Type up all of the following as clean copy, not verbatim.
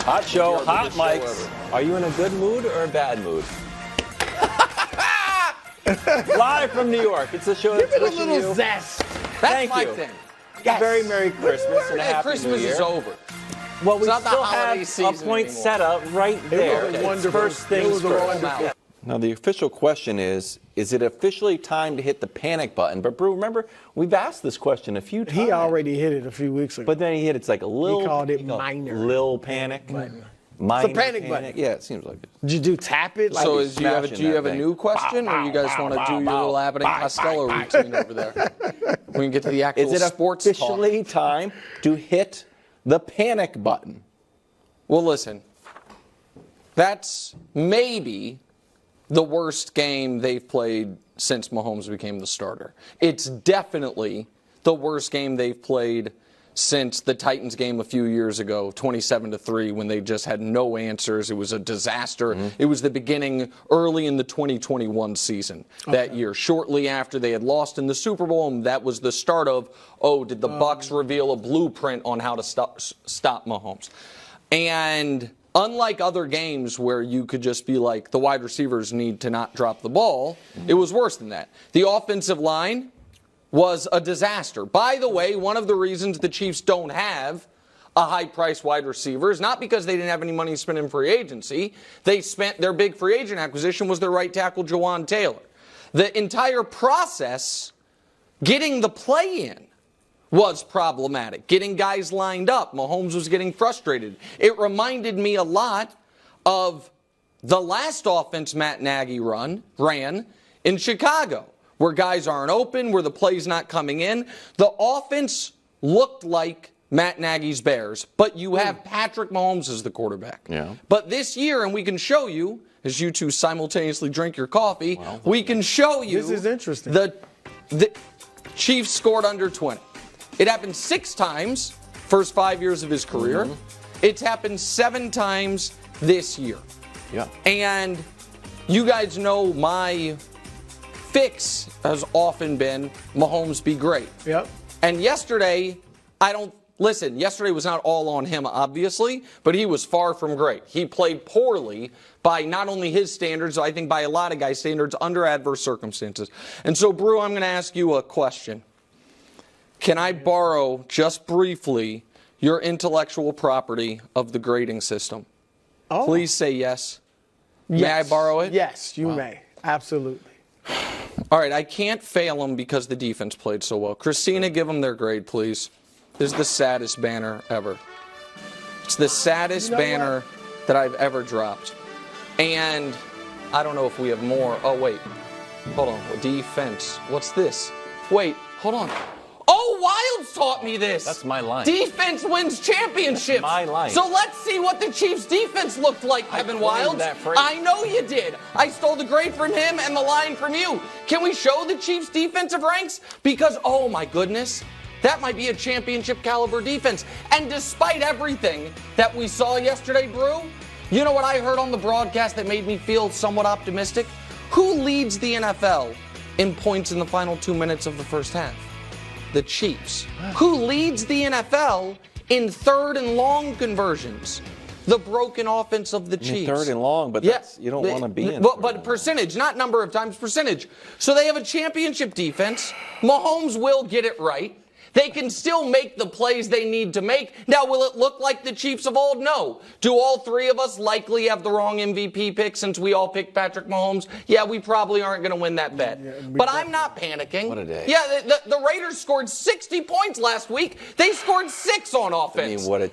Hot show, hot mics. Are you in a good mood or a bad mood? Live from New York. It's a show that's Give it a wishing little you. zest. Thank my you. thing. Yes. Very Merry Christmas and a Happy Christmas New Year. is over. Well, we not the still holiday have a season point anymore. set up right there. was It's wonderful. first It things was first. wonderful. Now, the official question is it officially time to hit the panic button? But, Brew, remember, we've asked this question a few times. He already hit it a few weeks ago. But then he hit it's like a little. He called it minor. Lil panic. It's a panic button. Yeah, it seemes like it. Did you do tap it? Like, So be do you have a smashing that new question, or you guys want to do your little Abbott and Costello routine over there? We can get to the actual Is it sports officially time to hit the panic button? Well, listen, that's maybe the worst game they've played since Mahomes became the starter. It's definitely the worst game they've played since the Titans game a few years ago, 27-3, when they just had no answers. It was a disaster. It was the beginning early in the 2021 season that year, shortly after they had lost in the Super Bowl, and that was the start of, did the Bucs reveal a blueprint on how to stop Mahomes? And unlike other games where you could just be like, the wide receivers need to not drop the ball, it was worse than that. The offensive line was a disaster. By the way, one of the reasons the Chiefs don't have a high-priced wide receiver is not because they didn't have any money to spend in free agency. They spent their big free agent acquisition was their right tackle, Jawan Taylor. The entire process, getting the play in, was problematic. Getting guys lined up. Mahomes was getting frustrated. It reminded me a lot of the last offense Matt Nagy ran in Chicago, where guys aren't open, where the play's not coming in. The offense looked like Matt Nagy's Bears, but you have Patrick Mahomes as the quarterback. Yeah. But this year, and we can show you, as you two simultaneously drink your coffee, we can show you. This is interesting. The Chiefs scored under 20. It happened 6 times, first 5 years of his career. It's happened 7 times this year. Yeah. And you guys know my fix has often been Mahomes be great. Yep. And yesterday, yesterday was not all on him, obviously, but he was far from great. He played poorly by not only his standards, I think by a lot of guys' standards, under adverse circumstances. And so, Brew, I'm going to ask you a question. Can I borrow, just briefly, your intellectual property of the grading system? Oh. Please say yes. Yes. May I borrow it? Yes, you may. Absolutely. All right, I can't fail them because the defense played so well. Christina, give them their grade, please. This is the saddest banner ever. It's the saddest banner that I've ever dropped. And I don't know if we have more. Oh, wait. Hold on. Defense. What's this? Wait, hold on. Oh, Wildes taught me this. That's my line. Defense wins championships. That's my line. So let's see what the Chiefs' defense looked like, Kevin coined Wildes. that phrase. I know you did. I stole the grade from him and the line from you. Can we show the Chiefs' defensive ranks? Because, oh my goodness, that might be a championship caliber defense. And despite everything that we saw yesterday, Brew, you know what I heard on the broadcast that made me feel somewhat optimistic? Who leads the NFL in points in the final 2 minutes of the first half? The Chiefs. Who leads the NFL in 3rd and long conversions? The broken offense of the Chiefs. 3rd and long, but you don't want to be in. But percentage, not number of times, percentage. So they have a championship defense. Mahomes will get it right. They can still make the plays they need to make. Now, will it look like the Chiefs of old? No. Do all 3 of us likely have the wrong MVP pick since we all picked Patrick Mahomes? Yeah, we probably aren't going to win that bet. But I'm not panicking. What a day. Yeah, the Raiders scored 60 points last week. They scored 6 on offense. what a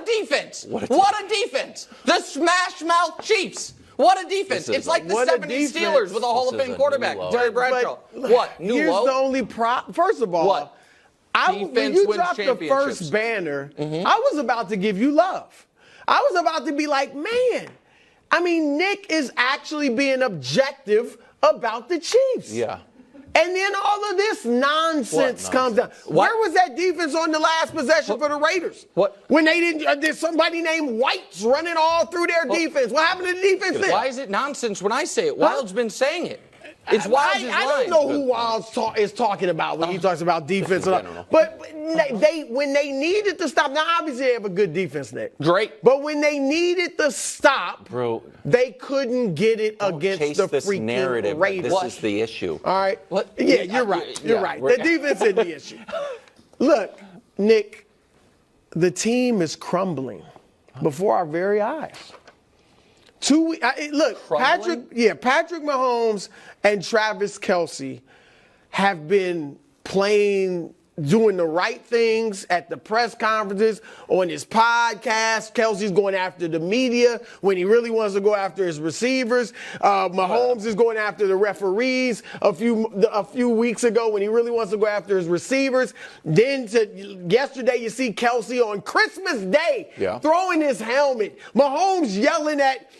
defense. What a defense. The smash mouth Chiefs. What a defense. It's like the 70s Steelers with a Hall of Fame quarterback, Terry Bradshaw. What? New Here's low? the only First of all, What? when you dropped the first banner, I was about to give you love. I was about to be like, man, I mean, Nick is actually being objective about the Chiefs. Yeah. And then all of this nonsense comes down. Where was that defense on the last possession for the Raiders? What? When they didn't, there's somebody named White's running all through their defense. What happened to the defense then? Why is it nonsense when I say it? Wilde's been saying it. It's Wildes' I don't know who Wildes is talking about when he talks about defense. But when they needed to stop, now obviously they have a good defense, Nick. Great. But when they needed to stop, Bro, they couldn't get it against the this freaking narrative. Ravens. This is the issue. All right. What? Yeah, you're right. You're right. The defense is the issue. Look, Nick, the team is crumbling before our very eyes. Look, Crumbling? Patrick Mahomes and Travis Kelce have been doing the right things at the press conferences, on his podcast. Kelce's going after the media when he really wants to go after his receivers. Mahomes is going after the referees a few weeks ago when he really wants to go after his receivers. Then yesterday you see Kelce on Christmas Day throwing his helmet. Mahomes yelling at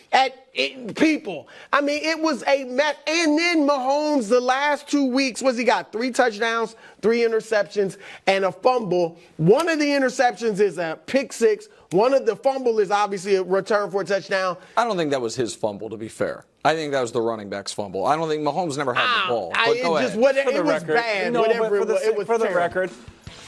people. I mean, it was a mess. And then Mahomes, the last 2 weeks, he got 3 touchdowns, 3 interceptions, and a fumble. One of the interceptions is a pick six. One of the fumble is obviously a return for a touchdown. I don't think that was his fumble, to be fair. I think that was the running back's fumble. I don't think Mahomes never had the ball. But go ahead. It was bad. It was for the terrible. record.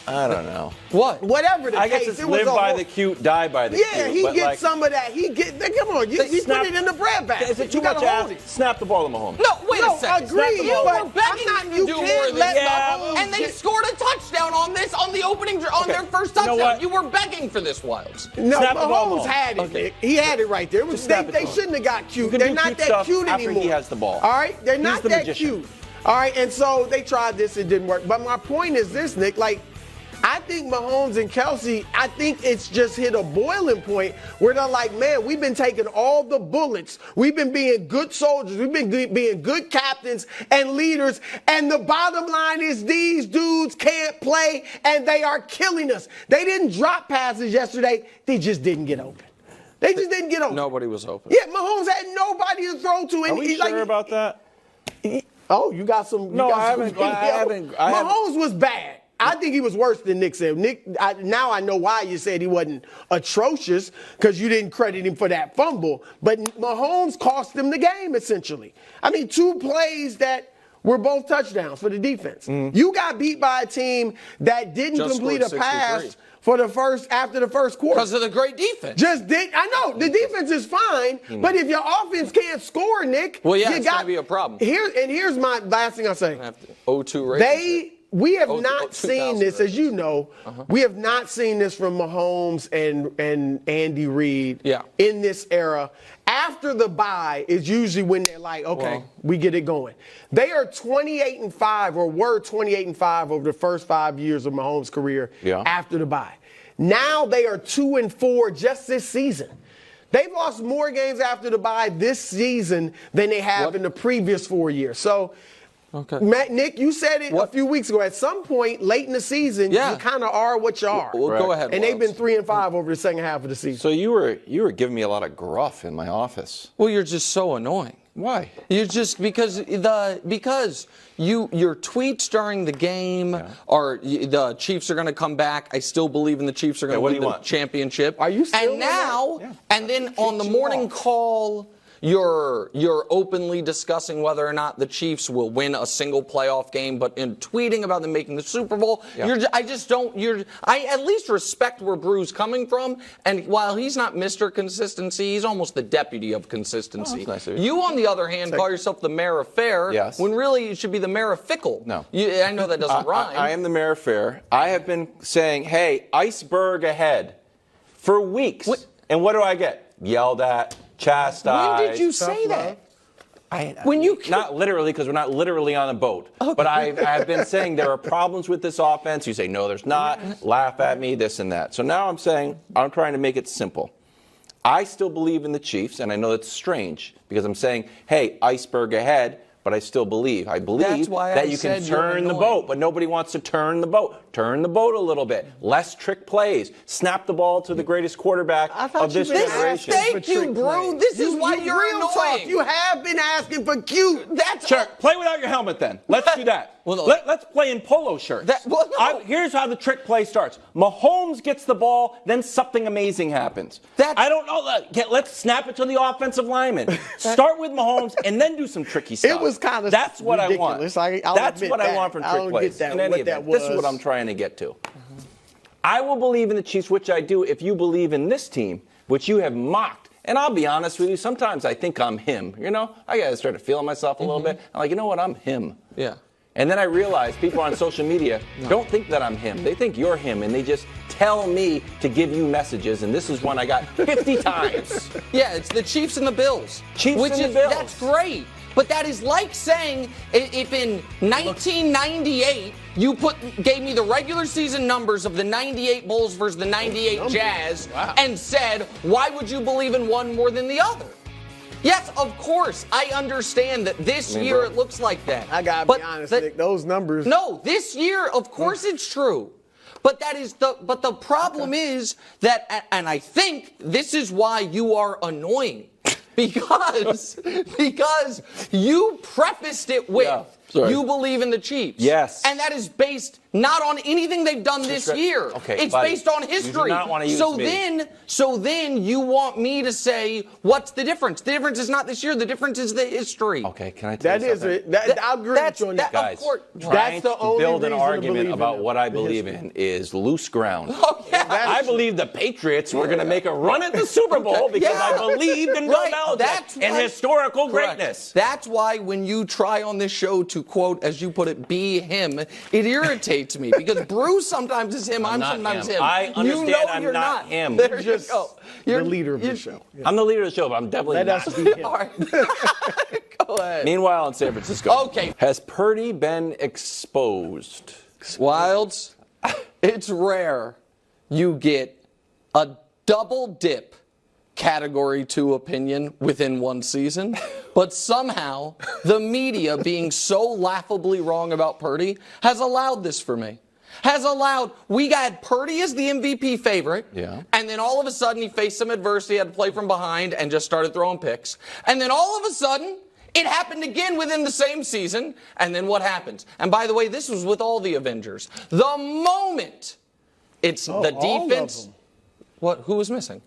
I don't know. What? Whatever the I case, guess it's it was live by the cute, die by the cute. Yeah, he gets some of that. Come on, you put it in the bread basket. Is it too much ask? Snap the ball to Mahomes. No, wait a second. Agreed. You were begging him to do more than that. And they scored a touchdown on their first touchdown. You were begging for this, Wildes. No, snap the ball, Mahomes had it, Nick. He had it right there. They shouldn't have got cute. They're not that cute after anymore. He has the ball. All right? They're not that cute. All right? And so they tried this. It didn't work. But my point is this, Nick. I think Mahomes and Kelce, I think it's just hit a boiling point where they're like, man, we've been taking all the bullets. We've been being good soldiers. We've been being good captains and leaders. And the bottom line is these dudes can't play, and they are killing us. They didn't drop passes yesterday. They just didn't get open. They just didn't get open. Nobody was open. Yeah, Mahomes had nobody to throw to. Are we sure about that? Oh, you got some. I haven't. Mahomes was bad. I think he was worse than Nick said. Now I know why you said he wasn't atrocious, because you didn't credit him for that fumble. But Mahomes cost them the game, essentially. I mean, 2 plays that were both touchdowns for the defense. You got beat by a team that didn't complete a pass after the first quarter. Because of the great defense. I know, the defense is fine, but if your offense can't score, Nick, well, yeah, it's going to be a problem. Here's my last thing I'll say. 0-2 Ravens. We have not seen this, as you know. We have not seen this from Mahomes and Andy Reid in this era. After the bye is usually when they're like, okay, we get it going. They are 28-5, or were 28-5 over the first 5 years of Mahomes' career after the bye. Now they are 2-4 just this season. They've lost more games after the bye this season than they have in the previous 4 years. So, Nick, you said it a few weeks ago. At some point late in the season, you kind of are what you are. Well, go ahead. And they've been 3-5 over the second half of the season. So you were giving me a lot of gruff in my office. Well, you're just so annoying. Why? You're just because your tweets during the game are the Chiefs are going to come back. I still believe in the Chiefs are going to win the championship. Are you still? And now, and then on the morning call, you're openly discussing whether or not the Chiefs will win a single playoff game, but in tweeting about them making the Super Bowl, I at least respect where Brew's coming from. And while he's not Mr. Consistency, he's almost the deputy of consistency. Oh, that's nice of you. You, on the other hand, call yourself the mayor of fair, when really you should be the mayor of fickle. No. I know that doesn't rhyme. I am the mayor of fair. I have been saying, hey, iceberg ahead for weeks. And what do I get? Yelled at. Chastised. When did you say that? Not literally, because we're not literally on a boat. Okay. But I've been saying there are problems with this offense. You say, no, there's not. Laugh at me, this and that. So now I'm saying, I'm trying to make it simple. I still believe in the Chiefs, and I know that's strange, because I'm saying, hey, iceberg ahead, but I still believe. I believe that you can turn the boat, but nobody wants to turn the boat. turn the boat a little bit, less trick plays, snap the ball to the greatest quarterback of this generation. Thank you, bro. This is why you're real annoying. Talk. You have been asking for cute. That's Sure, play without your helmet then. Let's do that. Well, no. Let's play in polo shirts. Here's how the trick play starts. Mahomes gets the ball, then something amazing happens. I don't know. Let's snap it to the offensive lineman. Start with Mahomes and then do some tricky stuff. It was kind of That's what ridiculous. I want. That's what I want from trick plays. Get that, in any event, this is what I'm trying to get to. I will believe in the Chiefs, which I do, if you believe in this team, which you have mocked. And I'll be honest with you, sometimes I think I'm him. You know, I got to start feeling myself a little bit. I'm like, you know what, I'm him. Yeah. And then I realize people on social media don't think that I'm him. They think you're him, and they just tell me to give you messages, and this is one I got 50 times. Yeah, it's the Chiefs and the Bills. Bills. That's great. But that is like saying if in 1998 you gave me the regular season numbers of the 98 Bulls versus the 98 Jazz and said, why would you believe in one more than the other? Yes, of course. I understand that this year it looks like that. I gotta be honest, Nick, those numbers. No, this year, of course it's true. But the problem is that, and I think this is why you are annoying. Because you prefaced it with you believe in the Chiefs. Yes. And that is based not on anything they've done this year. Okay, it's based on history. You do not want to use me. So then you want me to say, what's the difference? The difference is not this year. The difference is the history. Okay, can I tell you something? I agree with you on that. Guys, that's the only build an reason argument about what I believe in is loose ground. Oh, yeah. I believe the Patriots were going to make a run at the Super Bowl because I believed in Bill Belichick and historical greatness. That's why when you try on this show to quote, as you put it, be him, it irritates me because Bruce sometimes is him, I'm sometimes him. I understand you know I'm you're not him. There you go. You're the leader of the show. Yeah. I'm the leader of the show, but I'm definitely Let not. us be him. All right. Go ahead. Meanwhile, in San Francisco, Okay. has Purdy been exposed? Wildes, it's rare you get a double dip Category 2 opinion within one season, but somehow the media being so laughably wrong about Purdy has allowed this for me. We got Purdy as the MVP favorite, and then all of a sudden he faced some adversity, had to play from behind, and just started throwing picks. And then all of a sudden, it happened again within the same season, and then what happens? And by the way, this was with all the Avengers. The moment it's the defense. What? Who was missing?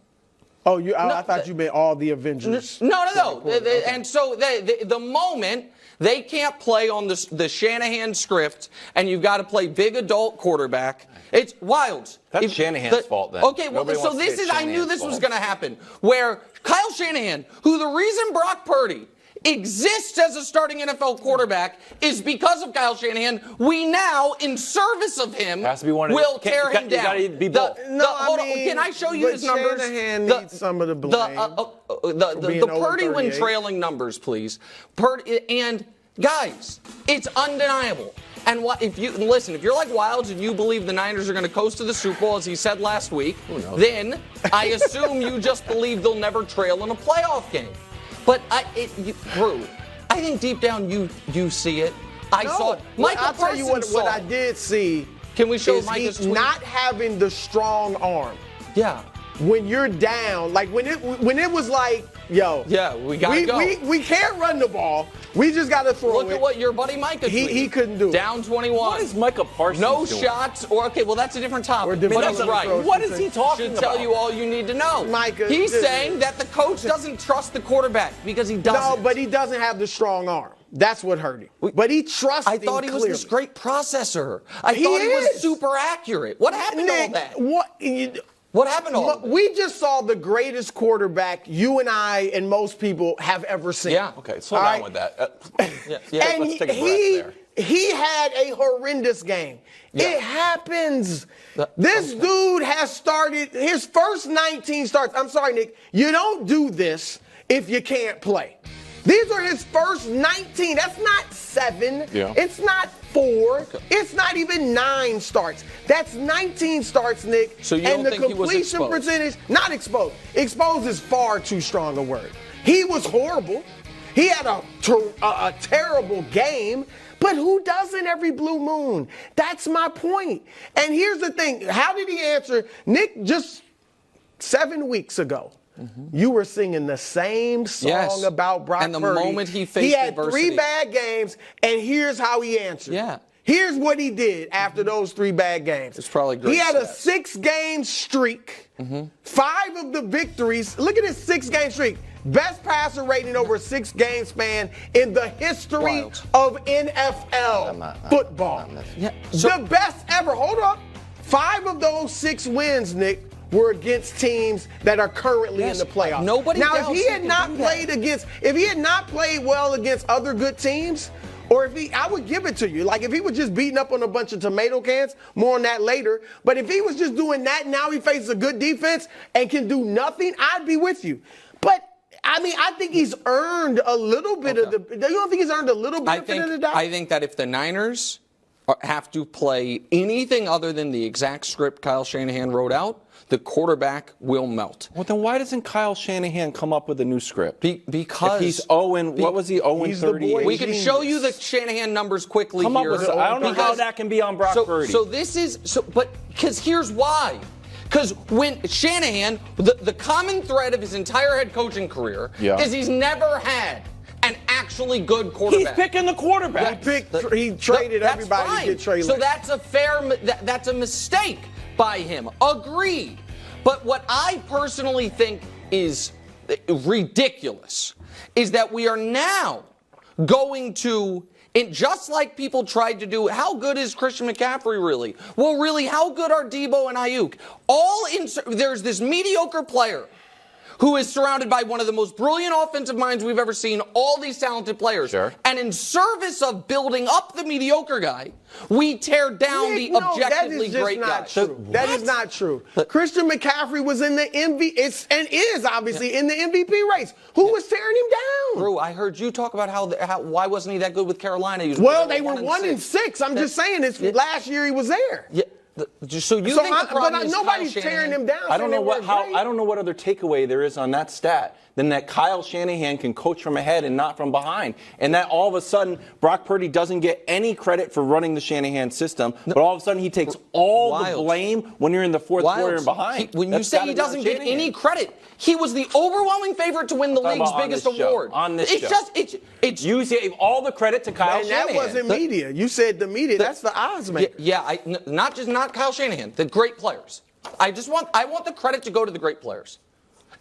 Oh, I thought you meant all the Avengers. No. And so the moment they can't play on the Shanahan script and you've got to play big adult quarterback, it's Wildes. That's Shanahan's fault then. Okay, well, so this is, I knew this was going to happen, where Kyle Shanahan, who the reason Brock Purdy exists as a starting NFL quarterback is because of Kyle Shanahan. We now, in service of him, will tear him down. You gotta be both. Can I show you his numbers? Shanahan needs some of the blame. The Purdy when trailing numbers, please. And guys, it's undeniable. And if you're like Wildes and you believe the Niners are going to coast to the Super Bowl, as he said last week, then I assume you just believe they'll never trail in a playoff game. But Drew, I think deep down you see it. I saw it. I'll tell you what I did see. Can we show is Micah's tweet? Not having the strong arm. Yeah. When you're down, like when it was like, yo, we gotta go. We can't run the ball. We just gotta throw it. Look at what your buddy Micah tweeted. He couldn't do it. Down 21. What is Micah Parsons No doing? shots, that's a different topic. But that's right. What is he talking about? Should tell you all you need to know. Micah, he's saying that the coach doesn't trust the quarterback because he doesn't. No, but he doesn't have the strong arm. That's what hurt him. But he trusts him. I thought he was clearly. this great processor. I thought he was super accurate. What happened to all that? What happened to all that? We just saw the greatest quarterback you and I and most people have ever seen. Yeah. Okay, slow down with that. And let's take a breath there. He had a horrendous game. Yeah. It happens. This dude has started his first 19 starts. I'm sorry, Nick. You don't do this if you can't play. These are his first 19. That's not 7. Yeah. It's not 4. Okay. It's not even 9 starts. That's 19 starts, Nick. So you don't think he was exposed? And the completion percentage, not exposed. Exposed is far too strong a word. He was horrible. He had a terrible game. But who doesn't every blue moon? That's my point. And here's the thing. How did he answer? Nick, just 7 weeks ago, you were singing the same song about Brock Purdy. And the moment he faced adversity. He had 3 bad games, and here's how he answered. Yeah. Here's what he did after those 3 bad games. It's probably great. He had a 6-game streak. 5 of the victories. Look at his 6-game streak. Best passer rating over a 6-game span in the history of NFL football. The best ever. Hold up. 5 of those 6 wins, Nick, were against teams that are currently in the playoffs. If he had not played well against other good teams, or I would give it to you. Like if he was just beating up on a bunch of tomato cans, more on that later. But if he was just doing that, now he faces a good defense and can do nothing, I'd be with you. But I mean, I think he's earned a little bit of the. You don't think he's earned a little bit of the doubt? I think that if the Niners have to play anything other than the exact script Kyle Shanahan wrote out, the quarterback will melt. Well, then why doesn't Kyle Shanahan come up with a new script? Because if he's 0, what was he, 0-38? We can show you the Shanahan numbers quickly here. I don't know how that can be on Brock Purdy. But because here's why. Because when Shanahan, the common thread of his entire head coaching career is he's never had an actually good quarterback. He's picking the quarterback. He traded everybody to get Trey Lance. So that's a mistake by him. Agreed. But what I personally think is ridiculous is that we are now going to, and just like people tried to do, how good is Christian McCaffrey really? Well, really, how good are Debo and Ayuk? There's this mediocre player who is surrounded by one of the most brilliant offensive minds we've ever seen, all these talented players. Sure. And in service of building up the mediocre guy, we tear down the objectively great guy. That is not true. Christian McCaffrey was in the is obviously in the MVP race. Who was tearing him down? Bro, I heard you talk about how why wasn't he that good with Carolina? They were 1-6. I'm just saying last year he was there. Yeah. So you think the problem is nobody's tearing him down. I don't know what other takeaway there is on that stat than that Kyle Shanahan can coach from ahead and not from behind, and that all of a sudden Brock Purdy doesn't get any credit for running the Shanahan system, but all of a sudden he takes all the blame when you're in the fourth quarter and behind. When you say he doesn't get any credit, he was the overwhelming favorite to win the league's biggest award. On this show. You gave all the credit to Kyle Shanahan. That wasn't media. You said the media. That's the odds maker. Not Kyle Shanahan. The great players. I want the credit to go to the great players,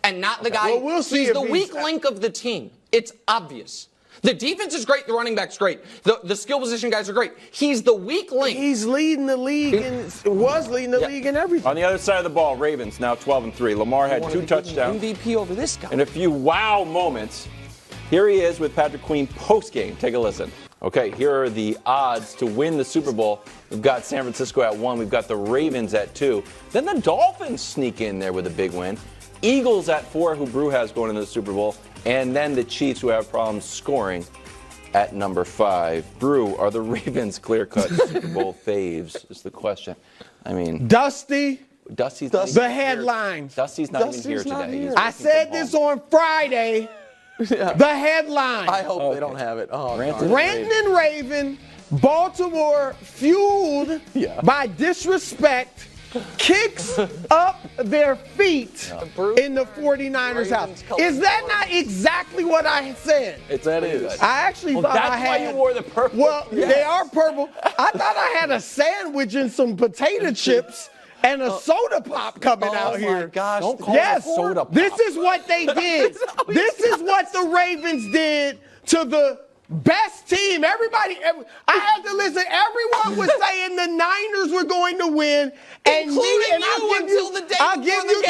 and not the guy. Well, we'll see. He's the weak link of the team. It's obvious. The defense is great. The running back's great. The skill position guys are great. He's the weak link. He's leading the league and was leading the league in everything. On the other side of the ball, Ravens now 12-3. Lamar had 2 touchdowns. MVP over this guy. And a few wow moments. Here he is with Patrick Queen post-game. Take a listen. Okay, here are the odds to win the Super Bowl. We've got San Francisco at 1. We've got the Ravens at 2. Then the Dolphins sneak in there with a big win. Eagles at 4, who Brew has going into the Super Bowl. And then the Chiefs, who have problems scoring, at number 5. Brew, are the Ravens clear-cut Super Bowl faves is the question. I mean, Dusty's the headlines. Dusty's not even here today. I said this on Friday. The headline. I hope they don't have it. Ranting and raving, Baltimore fueled by disrespect, kicks up their feet in the 49ers' house. Is that not exactly what I said? That is. I actually thought I had. That's why you wore the purple. Well, they are purple. I thought I had a sandwich and some potato chips and a soda pop coming out here. Oh, my gosh. Don't call it a soda pop. This is what they did. This is what the Ravens did to the best team. I had to listen. Everyone was saying the Niners were going to win. I'll give you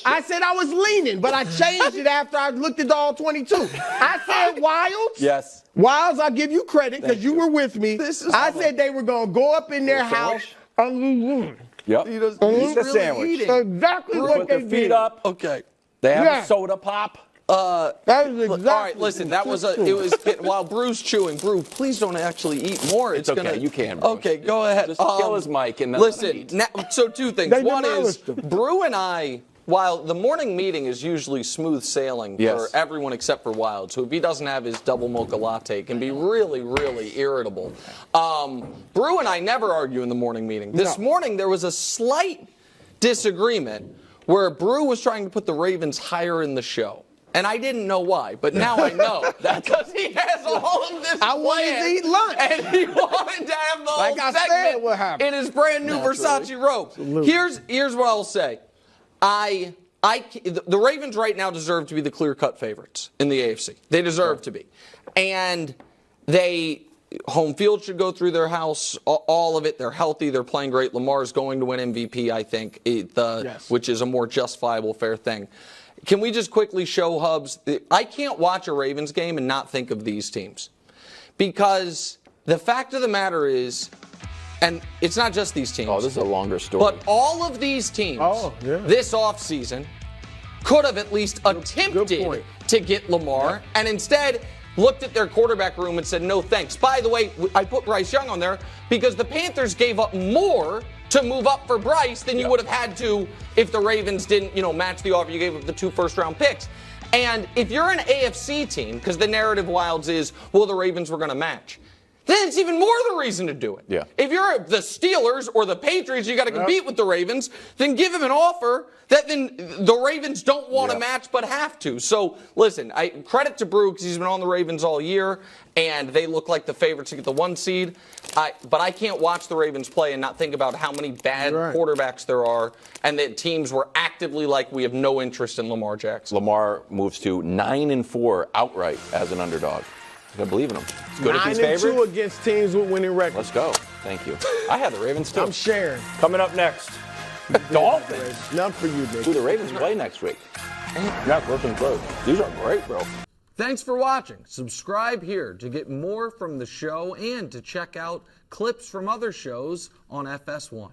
I said I was leaning, but I changed it after I looked at all 22. I said Wildes. Yes. Wildes, I'll give you credit because you were with me. I said they were going to go up in their house. Yep. Eat the sandwich. Exactly what they did. Put their feet up. Okay. They have a soda pop. That is exactly. All right, listen. While Brew's chewing. Brew, please don't actually eat more. It's okay. You can. Brew. Okay, go ahead. Just kill his mic and then listen. So 2 things. One is Brew and I while the morning meeting is usually smooth sailing for everyone except for Wildes, so if he doesn't have his double mocha latte, it can be really, really irritable. Brew and I never argue in the morning meeting. This morning there was a slight disagreement where Brew was trying to put the Ravens higher in the show. And I didn't know why, but now I know. That's because he has all of this I wanted to eat lunch. And he wanted to have the whole segment in his brand new Versace robe. Here's what I'll say. The Ravens right now deserve to be the clear-cut favorites in the AFC. They deserve to be. And home field should go through their house, all of it. They're healthy. They're playing great. Lamar's going to win MVP, I think, which is a more justifiable, fair thing. Can we just quickly show Hubs? I can't watch a Ravens game and not think of these teams. Because the fact of the matter is, and it's not just these teams. Oh, this is a longer story. But all of these teams this offseason could have at least attempted to get Lamar and instead looked at their quarterback room and said, no thanks. By the way, I put Bryce Young on there because the Panthers gave up more to move up for Bryce than you would have had to if the Ravens didn't, match the offer. You gave up the 2 first-round picks. And if you're an AFC team, because the narrative Wildes is, well, the Ravens were going to match, then it's even more the reason to do it. Yeah. If you're the Steelers or the Patriots, you got to compete with the Ravens, then give them an offer that then the Ravens don't want to match but have to. So, listen, credit to Brew because he's been on the Ravens all year, and they look like the favorites to get the 1 seed. But I can't watch the Ravens play and not think about how many bad quarterbacks there are and that teams were actively like, we have no interest in Lamar Jackson. Lamar moves to 9-4 outright as an underdog. I believe in him. It's good if he's favored. 9-2 against teams with winning records. Let's go. Thank you. I had the Ravens too. I'm sharing. Coming up next, Dolphins. None for you, Nick. Who the Ravens play next week? Yeah, looking close. These are great, bro. Thanks for watching. Subscribe here to get more from the show and to check out clips from other shows on FS1.